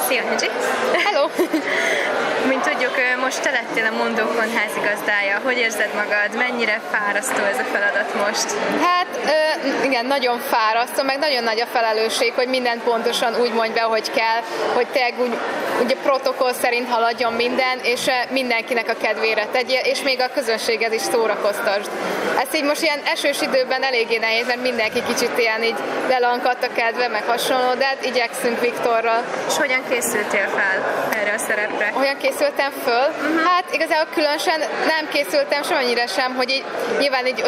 Szia, Hügyi! Hello! Mint tudjuk, most te lettél a Mondókon házigazdája. Hogy érzed magad? Mennyire fárasztó ez a feladat most? Hát igen, nagyon fárasztó, meg nagyon nagy a felelősség, hogy mindent pontosan úgy mondj be, hogy kell, hogy tényleg úgy a protokoll szerint haladjon minden, és mindenkinek a kedvére tegye, és még a közönséget is szórakoztasd. Ezt így most ilyen esős időben eléggé nehéz, mert mindenki kicsit ilyen így lelankadt a kedve, meg hasonló, de hát igyekszünk Viktorral. És hogyan készültél fel erre a szerepre? Hogyan készültem föl? Hát igazából különösen nem készültem semennyire sem, hogy így nyilván így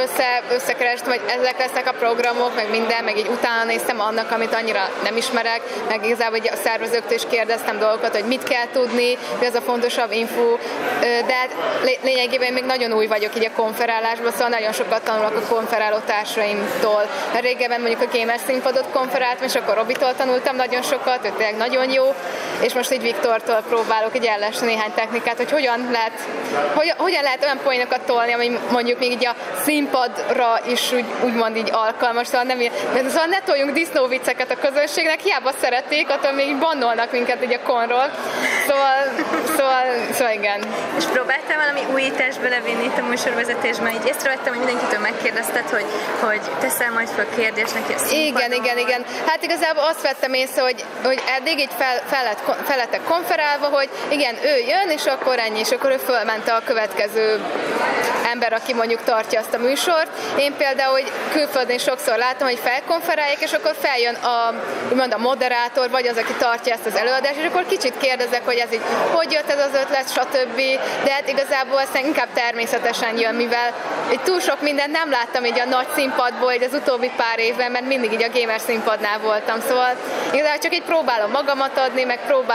összekerestem, hogy ezek lesznek a programok, meg minden, meg így utána néztem annak, amit annyira nem ismerek, meg igazából a szervezőktől is kérdeztem dolgokat, hogy mit kell tudni, hogy ez a fontosabb info, de hát lényegében még nagyon új vagyok így a konferálásban, szóval nagyon sokat tanulok a konferáló társaimtól. Mert régebben mondjuk a gamer színpadot konferáltam, és akkor Robitól tanultam nagyon sokat, ő tényleg nagyon jó, és most így Viktortól próbálok így ellesni néhány technikát, hogy hogyan lehet olyan poénokat tolni, ami mondjuk még így a színpadra is úgymond így alkalmas, szóval ne toljunk disznóvicceket a közönségnek, hiába szerették, attól még bannolnak minket így a konról. Szóval igen. És próbáltál valami újítást belevinni itt a műsorvezetésben? Így észrevettem, hogy mindenkitől megkérdezted, hogy teszel majd fel kérdést neki a színpadon. Igen. Hát igazából azt vettem észre, hogy eddig így fel lettek konferálva, hogy igen, ő jön, és akkor ennyi, és akkor ő fölment a következő ember, aki mondjuk tartja azt a műsort. Én például, hogy külföldön sokszor látom, hogy felkonferálják, és akkor feljön a moderátor, vagy az, aki tartja ezt az előadást, és akkor kicsit kérdezek, hogy ez így, hogy jött ez az ötlet, stb. De hát igazából aztán inkább természetesen jön, mivel így túl sok mindent nem láttam így a nagy színpadból, így az utóbbi pár évben, mert mindig így a gamer színpadnál voltam. Szóval igazából csak így próbálom magamat adni, meg próbálom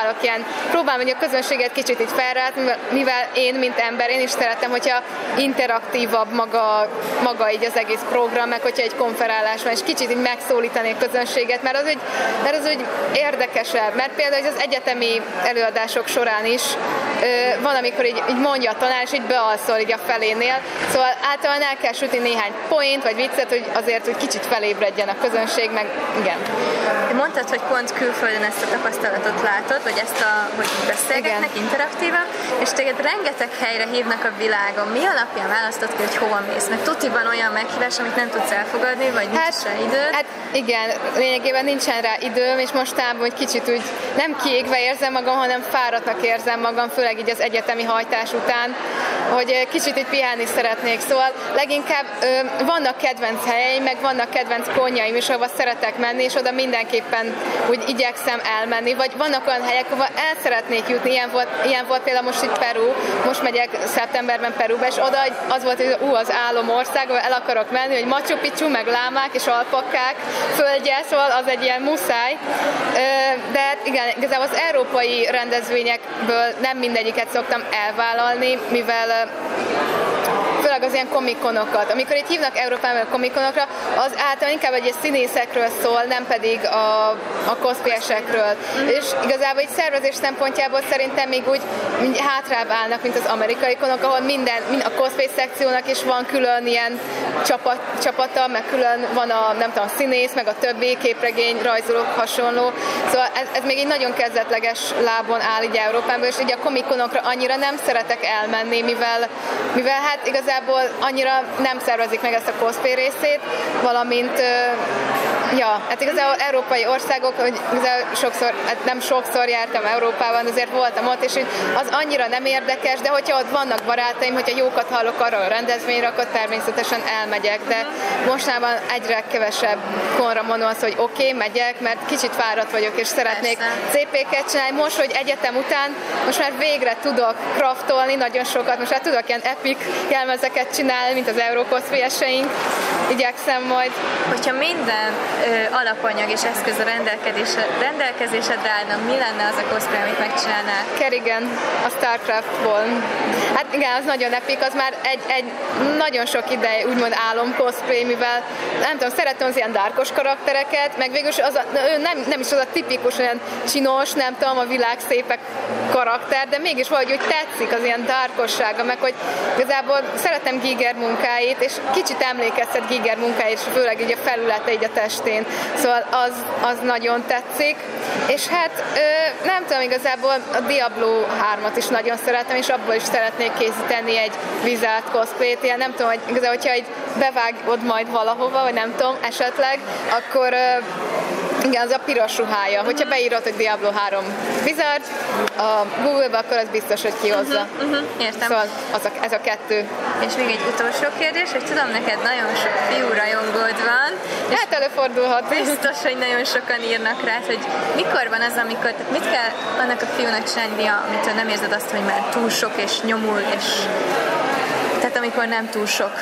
hogy a közönséget kicsit így felrázni, mivel én, mint ember, én is szeretem, hogyha interaktívabb maga így az egész program, meg hogyha egy konferálás van, és kicsit így megszólítani a közönséget, mert az úgy érdekesebb, mert például az egyetemi előadások során is van, amikor így mondja a tanár, és így bealszol így a felénél, szóval általában el kell sütni néhány point, vagy viccet, hogy azért, hogy kicsit felébredjen a közönség, meg igen. Mondtad, hogy pont külföldön ezt a tapasztalatot látod, vagy hogy beszélgetnek interaktívan, és téged rengeteg helyre hívnak a világon. Mi alapján választod ki, hogy hova mész? Meg tuti van olyan meghívás, amit nem tudsz elfogadni, vagy nincs rá időd? Hát igen, lényegében nincsen rá időm, és mostában egy kicsit úgy nem kiégve érzem magam, hanem fáradtnak érzem magam, főleg így az egyetemi hajtás után, hogy kicsit így pihenni szeretnék. Szóval leginkább vannak kedvenc helyeim, meg vannak kedvenc konyaim is, ahova szeretek menni, és oda mindenképpen úgy igyekszem elmenni, vagy vannak olyan helyek, ahova el szeretnék jutni, ilyen volt például most itt Peru, most megyek szeptemberben Peruba, és oda az volt, hogy az álomország, ahol el akarok menni, hogy Machu Picchu, meg lámák és alpakkák földje, szóval az egy ilyen muszáj. De hát igen, igazából az európai rendezvényekből nem mindegyiket szoktam elvállalni, mivel főleg az ilyen komikonokat. Amikor itt hívnak Európában a komikonokra, az általában inkább egy színészekről szól, nem pedig a cosplayesekről. És igazából egy szervezés szempontjából szerintem még úgy hátrább állnak, mint az amerikai konok, ahol a cosplay szekciónak is van külön ilyen csapata, meg külön van a színész, meg a többi képregény, rajzolók, hasonló. Szóval ez még egy nagyon kezdetleges lábon áll így Európában, és így a komikonokra annyira nem szeretek elmenni, mivel hát igazából annyira nem szervezik meg ezt a cosplay részét, valamint hát igazából európai országok, hogy sokszor, hát nem sokszor jártam Európában, azért voltam ott, és az annyira nem érdekes, de hogyha ott vannak barátaim, hogyha jókat hallok arra a rendezvényre, akkor természetesen elmegyek, de mostanában egyre kevesebb konra mondom azt, hogy oké, megyek, mert kicsit fáradt vagyok, és szeretnék CP-ket csinálni. Most, hogy egyetem után, most már végre tudok craftolni nagyon sokat, most már tudok ilyen epic jelmezeket csinálni, mint az Eurocosplayerseink. Igyekszem majd. Hogyha minden alapanyag és eszköz a rendelkezésedre állna, mi lenne az a cosplay, amit megcsinálnál? Kerrigan a StarCraftból. Hát igen, az nagyon epic, az már egy nagyon sok ideje úgymond álom cosplay, mivel nem tudom, szeretem az ilyen dárkos karaktereket, meg végül ő nem is az a tipikus olyan csinos, nem tudom, a világ szépek karakter, de mégis valahogy úgy tetszik az ilyen dárkossága, meg hogy igazából szeretem Giger munkáit, és kicsit emlékeztet tíger munkája, és főleg így a felülete így a testén. Szóval az nagyon tetszik. És hát nem tudom, igazából a Diablo 3-at is nagyon szeretem, és abból is szeretnék készíteni egy Wizard cosplayt. Ilyen nem tudom, hogy igazából, hogyha így bevágod majd valahova, vagy nem tudom, esetleg, akkor igen, az a piros ruhája. Hogyha beírod, hogy Diablo 3 Wizard a Google-ba, akkor az biztos, hogy kihozza. Értem. Szóval ez a kettő. És még egy utolsó kérdés, hogy tudom, neked nagyon sok fiú rajongód van. Hát előfordulhat. Biztos, hogy nagyon sokan írnak rá, hogy mikor van az, amikor, tehát mit kell annak a fiúnak csinálnia, amitől nem érzed azt, hogy már túl sok és nyomul, és tehát amikor nem túl sok.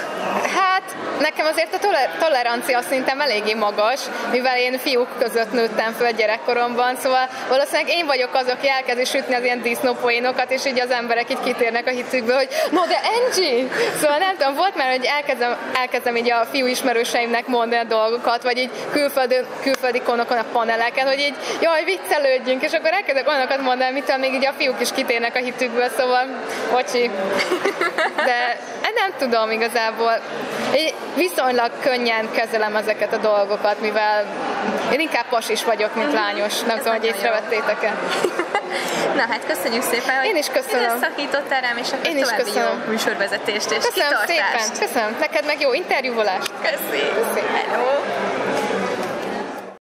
Hát nekem azért a tolerancia szintem eléggé magas, mivel én fiúk között nőttem föl gyerekkoromban, szóval valószínűleg én vagyok az, aki elkezdi sütni az ilyen disznópoénokat, és így az emberek így kitérnek a hitükből, hogy no de Angie! Szóval nem tudom, volt már, hogy elkezdem így a fiú ismerőseimnek mondani a dolgokat, vagy így külföldi konokon a paneleken, hogy így jaj, viccelődjünk, és akkor elkezdek olyanokat mondani, mitől még így a fiúk is kitérnek a hitükből, szóval bocsi. De nem tudom igazából. Én viszonylag könnyen kezelem ezeket a dolgokat, mivel én inkább pasis vagyok, mint lányos. Nem tudom, hogy észrevettétek-e. Na hát köszönjük szépen, hogy én is köszönöm. Szakítottál rám, és akkor további jó műsorvezetést és köszönöm kitartást. Szépen. Köszönöm. Neked meg jó interjúvolást. Köszi. Hello.